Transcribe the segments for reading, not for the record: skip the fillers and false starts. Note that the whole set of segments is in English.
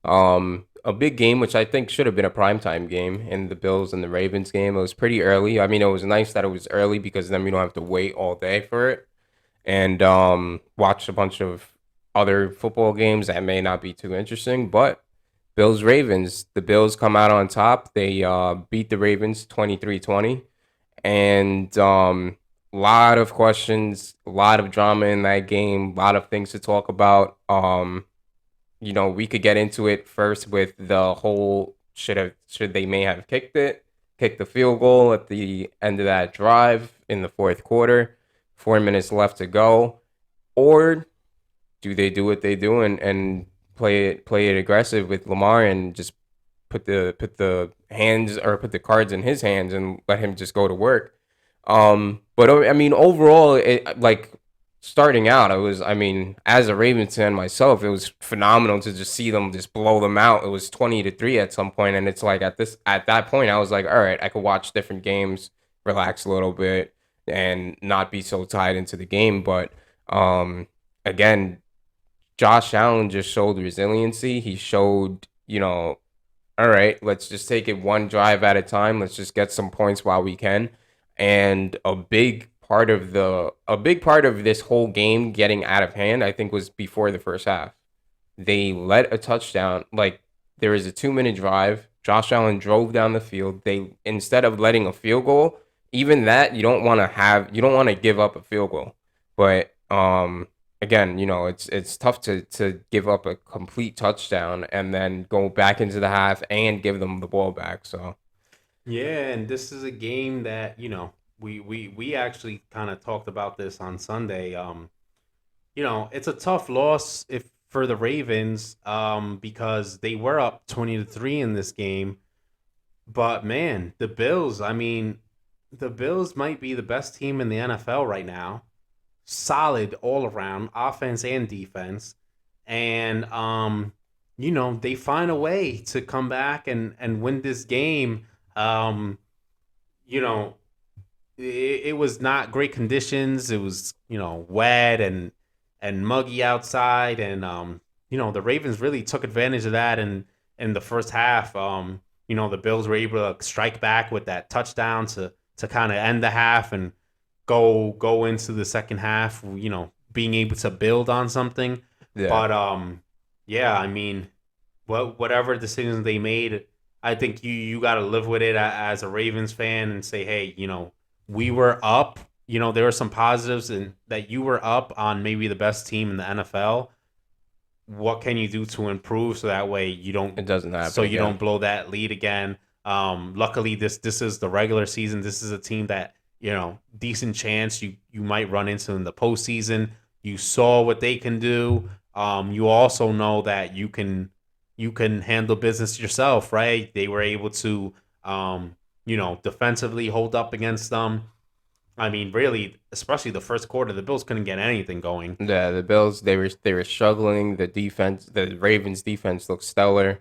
A big game, which I think should have been a primetime game in the Bills and the Ravens game. It was pretty early. I mean, it was nice that it was early because then we don't have to wait all day for it and watch a bunch of other football games that may not be too interesting. But Bills Ravens, the Bills come out on top. They beat the Ravens 23-20, and lot of questions, a lot of drama in that game, a lot of things to talk about. We could get into it first with the whole should they may have kicked the field goal at the end of that drive in the fourth quarter, 4 minutes left to go, or do they do what they do and play it aggressive with Lamar and just put the cards in his hands and let him just go to work. But I mean, overall, like starting out, I mean, as a Ravens fan myself, it was phenomenal to just see them just blow them out. It was 20-3 at some point, and it's like at that point, I was like, all right, I could watch different games, relax a little bit, and not be so tied into the game. But again, Josh Allen just showed resiliency. He showed, all right, let's just take it one drive at a time. Let's just get some points while we can. And a big part of this whole game getting out of hand, I think, was before the first half. They let a touchdown, like there was a 2 minute drive. Josh Allen drove down the field. They instead of letting a field goal, even that you don't want to give up a field goal. But again, it's tough to give up a complete touchdown and then go back into the half and give them the ball back. So Yeah, and this is a game that, we actually kind of talked about this on Sunday. It's a tough loss if for the Ravens, because they were up 20-3 in this game. But man, the Bills, I mean, the Bills might be the best team in the NFL right now. Solid all around, offense and defense. And they find a way to come back and win this game. Um, you know, it was not great conditions. It was, wet and muggy outside, and the Ravens really took advantage of that in the first half. The Bills were able to strike back with that touchdown to kind of end the half and go into the second half, being able to build on something. yeah, But yeah, I mean, whatever decisions they made, I think you got to live with it as a Ravens fan and say, hey, we were up. There were some positives and that you were up on maybe the best team in the NFL. What can you do to improve so that way it doesn't so happen you again. don't blow that lead again? Luckily, this is the regular season. This is a team that decent chance you might run into in the postseason. You saw what they can do. You also know that you can handle business yourself, right? They were able to defensively hold up against them. I mean, really, especially the first quarter, the Bills couldn't get anything going. Yeah, the Bills they were struggling. The Ravens defense looked stellar.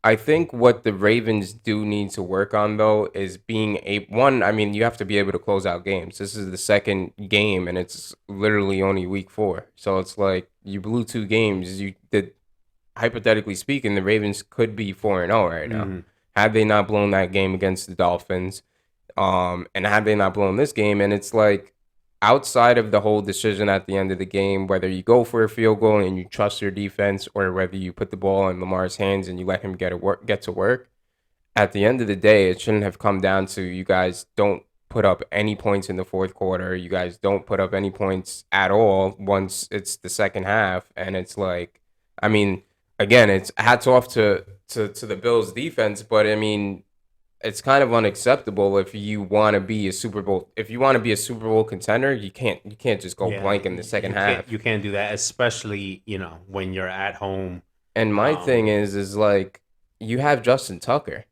I think what the Ravens do need to work on though is being a one. I mean, you have to be able to close out games. This is the second game, and it's literally only week four. So it's like you blew two games. You did hypothetically speaking, the Ravens could be 4-0 right now. Hmm. Had they not blown that game against the Dolphins, and had they not blown this game, and it's like outside of the whole decision at the end of the game, whether you go for a field goal and you trust your defense, or whether you put the ball in Lamar's hands and you let him get to work. At the end of the day, it shouldn't have come down to you guys don't put up any points in the fourth quarter. You guys don't put up any points at all once it's the second half, and it's like, I mean, again, it's hats off to the Bills defense, but I mean, it's kind of unacceptable if you want to be a Super Bowl. If you want to be a Super Bowl contender, you can't just go Yeah, blank in the second you can't half. you can't do that, especially when you're at home. And my thing Um, is like you have Justin Tucker.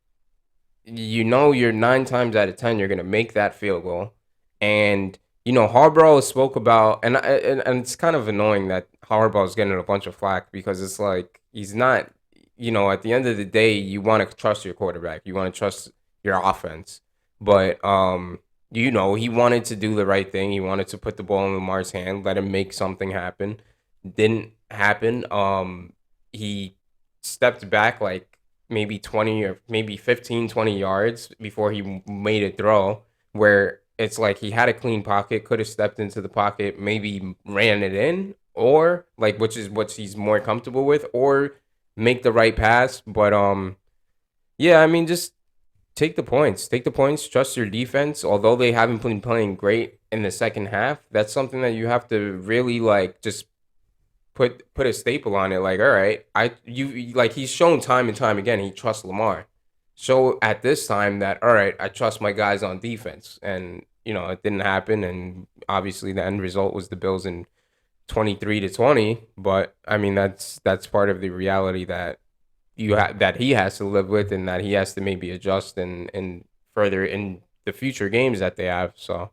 You're 9 times out of 10 you're gonna make that field goal, and Harbaugh spoke about, and it's kind of annoying that Harbaugh is getting a bunch of flack because it's like he's not. At the end of the day, you want to trust your quarterback, you want to trust your offense, but he wanted to do the right thing. He wanted to put the ball in Lamar's hand, let him make something happen. Didn't happen. He stepped back like maybe 20 or maybe 15, 20 yards before he made a throw where it's like he had a clean pocket, could have stepped into the pocket, maybe ran it in, or like which is what he's more comfortable with, or make the right pass. But yeah, I mean just take the points. Take the points, trust your defense. Although they haven't been playing great in the second half, that's something that you have to really like just put a staple on it. Like, all right, like he's shown time and time again he trusts Lamar. So at this time that all right, I trust my guys on defense, and it didn't happen, and obviously the end result was the Bills in 23-20. But I mean that's part of the reality that that he has to live with, and that he has to maybe adjust and further in the future games that they have. So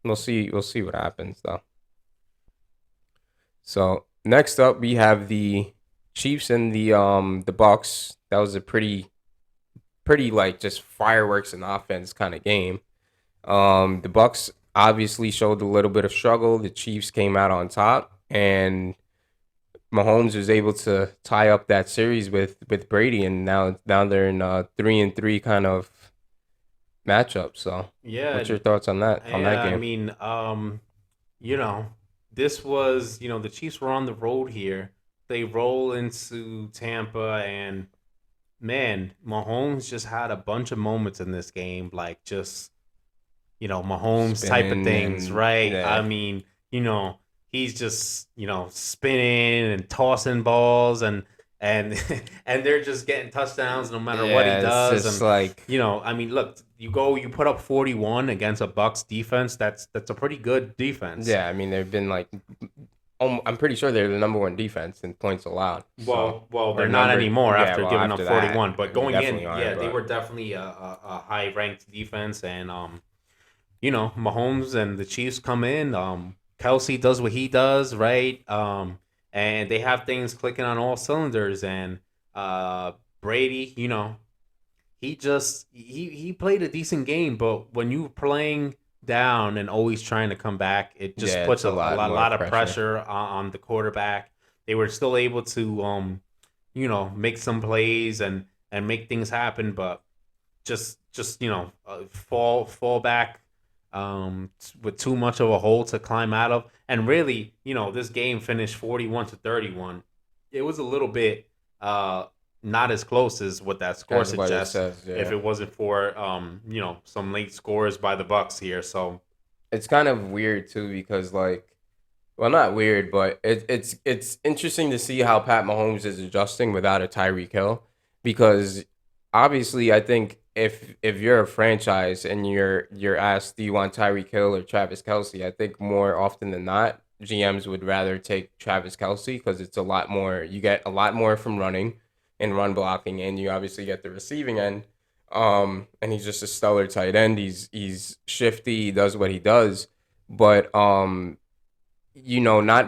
we'll see what happens though. So next up, we have the Chiefs and the Bucks. That was a pretty like just fireworks and offense kind of game. The Bucks obviously showed a little bit of struggle. The Chiefs came out on top, and Mahomes was able to tie up that series with Brady, and now they're in a 3-3 kind of matchup. So, Yeah, what's your thoughts on that yeah. I game? mean, you know, this was, the Chiefs were on the road here. They roll into Tampa, and man, Mahomes just had a bunch of moments in this game, like just Mahomes type of Spinning things, and right? I yeah, mean, he's just, spinning and tossing balls and and they're just getting touchdowns no matter what he yeah, it's does. just And like I mean, look, you put up 41 against a Bucks defense. That's a pretty good defense. yeah. I mean, they've been like I'm pretty sure they're the number one defense in points allowed. So Well, or they're not number, anymore yeah. after Well, giving up after that, 41. But they going in, definitely are. yeah, they But were definitely a high ranked defense. And Mahomes and the Chiefs come in. Kelsey does what he does, right? And they have things clicking on all cylinders. And Brady, he played a decent game, but when you playing down and always trying to come back, it just yeah, puts it's a a lot more lot of pressure. pressure on the quarterback. They were still able to make some plays and make things happen, but just fall back with too much of a hole to climb out of. And really, this game finished 41-31. It was a little bit not as close as what that score As what it suggests says, if yeah. it wasn't for some late scores by the Bucks here. So It's kind of weird too because like, well, not weird, but it's interesting to see how Pat Mahomes is adjusting without a Tyreek Hill, because obviously I think if you're a franchise and you're asked, do you want Tyreek Hill or Travis Kelsey? I think more often than not, GMs would rather take Travis Kelsey because it's a lot more. You get a lot more from running and run blocking, and you obviously get the receiving end. And he's just a stellar tight end. He's shifty. He does what he does, but not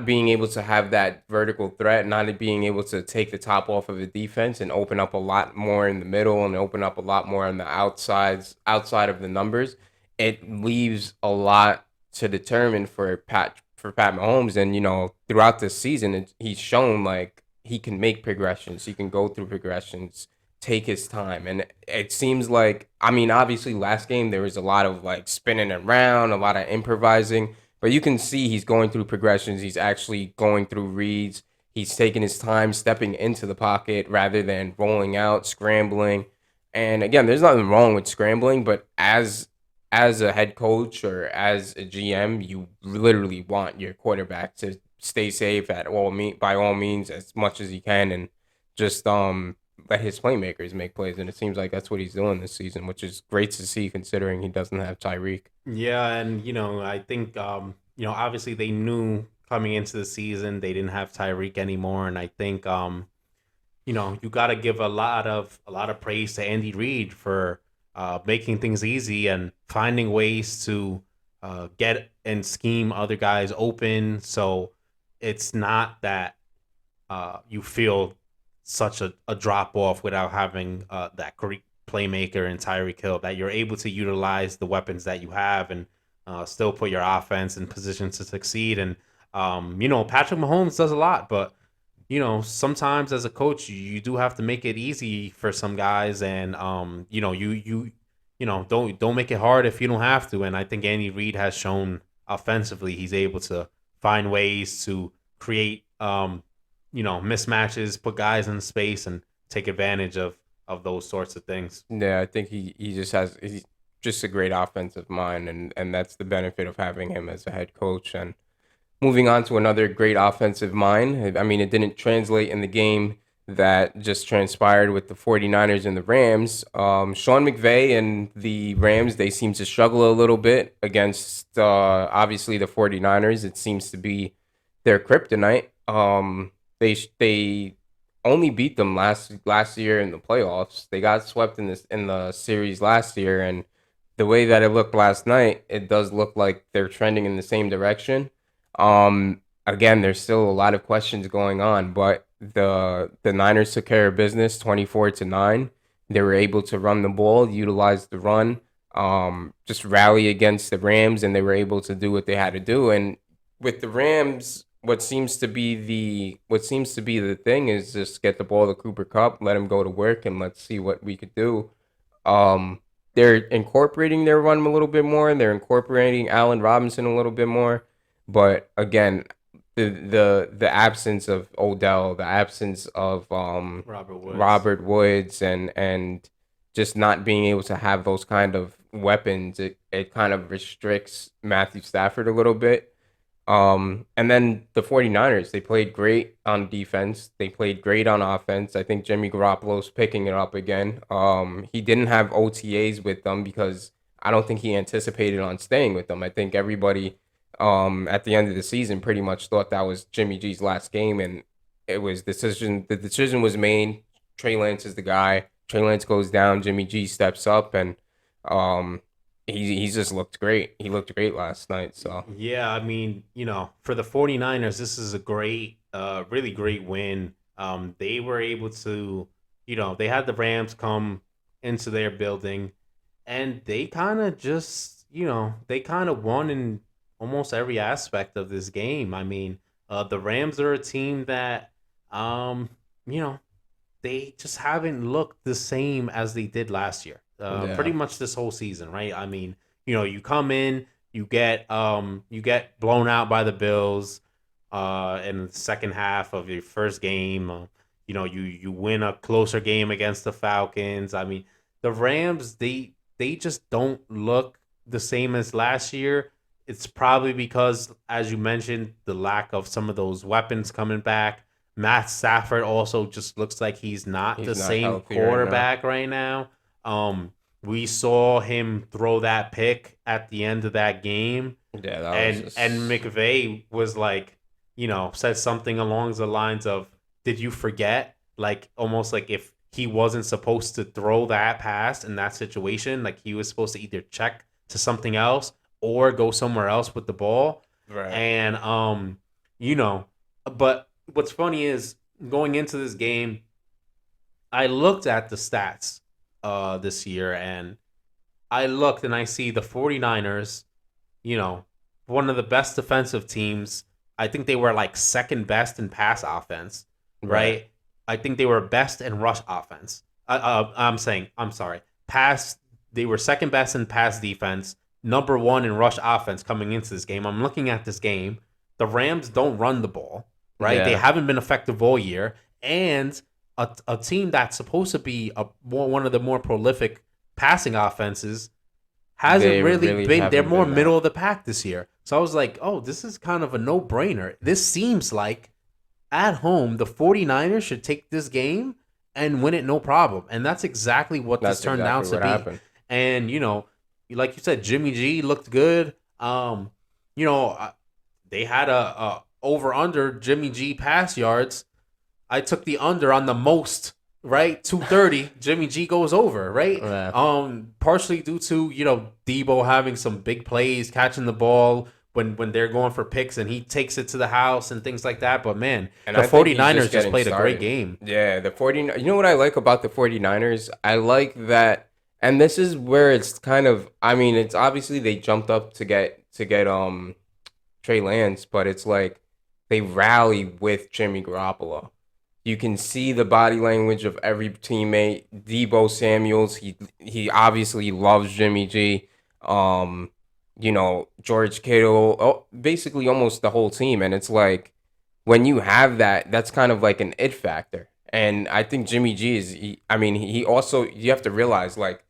being able to have that vertical threat, not being able to take the top off of the defense and open up a lot more in the middle and open up a lot more on the outside of the numbers, it leaves a lot to determine for Pat Mahomes. And throughout this season, he's shown like he can make progressions, he can go through progressions, take his time. And it seems like, I mean, obviously last game there was a lot of like spinning around, a lot of improvising, but you can see he's going through progressions. He's actually going through reads. He's taking his time stepping into the pocket rather than rolling out, scrambling. And again, there's nothing wrong with scrambling, but as a head coach or as a GM, you literally want your quarterback to stay safe by all means as much as he can, and just let his playmakers make plays. And it seems like that's what he's doing this season, which is great to see considering he doesn't have Tyreek. yeah, and I think obviously they knew coming into the season they didn't have Tyreek anymore, and I think you got to give a lot of praise to Andy Reid for making things easy and finding ways to get and scheme other guys open. So it's not that you feel such a drop off without having that great playmaker in Tyreek Hill, that you're able to utilize the weapons that you have and still put your offense in position to succeed. And Patrick Mahomes does a lot, but sometimes as a coach, you do have to make it easy for some guys, and don't make it hard if you don't have to. And I think Andy Reid has shown offensively he's able to find ways to create mismatches, put guys in space, and take advantage of those sorts of things. Yeah, I think he's just a great offensive mind, and that's the benefit of having him as a head coach. And moving on to another great offensive mind. I mean, it didn't translate in the game that just transpired with the 49ers and the Rams. Sean McVay and the Rams, they seem to struggle a little bit against, obviously, the 49ers. It seems to be their kryptonite. They only beat them last year in the playoffs. They got swept in the series last year, and the way that it looked last night, it does look like they're trending in the same direction. Again, there's still a lot of questions going on, but the Niners took care of business 24-9. They were able to run the ball, utilize the run, just rally against the Rams, and they were able to do what they had to do. And with the Rams, what seems to be the thing is just get the ball to Cooper Kupp, let him go to work, and let's see what we could do. They're incorporating their run a little bit more, and they're incorporating Allen Robinson a little bit more. But again, the absence of Odell, the absence of Robert Woods. Robert Woods, and just not being able to have those kind of weapons, it kind of restricts Matthew Stafford a little bit. And then the 49ers, they played great on defense. They played great on offense. I think Jimmy Garoppolo's picking it up again. He didn't have OTAs with them because I don't think he anticipated on staying with them. I think everybody at the end of the season pretty much thought that was Jimmy G's last game, and the decision was made. Trey Lance is the guy. Trey Lance goes down, Jimmy G steps up, and um he's just looked great. He looked great last night. So Yeah, I mean, for the 49ers, this is a really great win. They were able to, they had the Rams come into their building, and they kind of they kind of won in almost every aspect of this game. I mean, the Rams are a team that, you know, they just haven't looked the same as they did last year. Pretty yeah, much this whole season, right? I mean, you come in, you get blown out by the Bills in the second half of your first game. You win a closer game against the Falcons. I mean, the Rams, they just don't look the same as last year. It's probably because, as you mentioned, the lack of some of those weapons coming back. Matt Stafford also just looks like he's not the he's not same healthy right now. quarterback right now. We saw him throw that pick at the end of that game, Yeah, that was and just McVay was like, said something along the lines of, "Did you forget?" Like almost like if he wasn't supposed to throw that pass in that situation, like he was supposed to either check to something else or go somewhere else with the ball. right. And you know, but what's funny is going into this game, I looked at the stats this year, and I looked and I see the 49ers, you know, one of the best defensive teams. I think they were like second best in pass offense, Right. right? I think they were best in rush offense. I'm sorry. Pass, they were second best in pass defense, number one in rush offense coming into this game. I'm looking at this game. The Rams don't run the ball, right? They Yeah, haven't been effective all year. And a team that's supposed to be one of the more prolific passing offenses hasn't they really really been. They're haven't more been middle that. of the pack this year. So I was like, oh, this is kind of a no brainer. This seems like at home, the 49ers should take this game and win it no problem. And that's exactly what this That's turned out exactly to what be. happened. And, like you said, Jimmy G looked good. You know, they had a over under Jimmy G pass yards. I took the under on the most, right? 230. Jimmy G goes over, right? Yeah. Partially due to, Debo having some big plays, catching the ball when they're going for picks, and he takes it to the house and things like that. But man, And the I think he's 49ers just just getting played a great started. game. Yeah, the 49, you know what I like about the 49ers? I like that, and this is where it's kind of, I mean, it's obviously they jumped up to get Trey Lance, but it's like they rally with Jimmy Garoppolo. You can see the body language of every teammate. Debo Samuels, he obviously loves Jimmy G. Um, George Kittle, basically almost the whole team. And it's like when you have that, that's kind of like an it factor. And I think Jimmy G I mean, he also, you have to realize, like,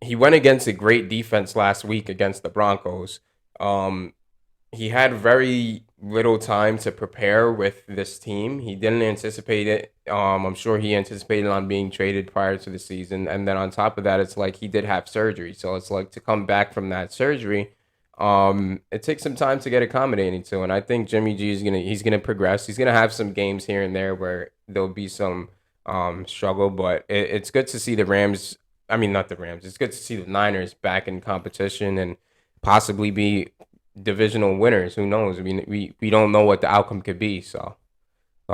he went against a great defense last week against the Broncos. Um, he had very little time to prepare with this team. He didn't anticipate it. I'm sure he anticipated on being traded prior to the season, and then on top of that, it's like he did have surgery. So it's like to come back from that surgery, it takes some time to get accommodating to. And I think Jimmy G is he's gonna progress. He's gonna have some games here and there where there'll be some struggle, but it's good to see the Rams. I mean, not the Rams. It's good to see the Niners back in competition and possibly be divisional winners. Who knows? I mean, we don't know what the outcome could be. So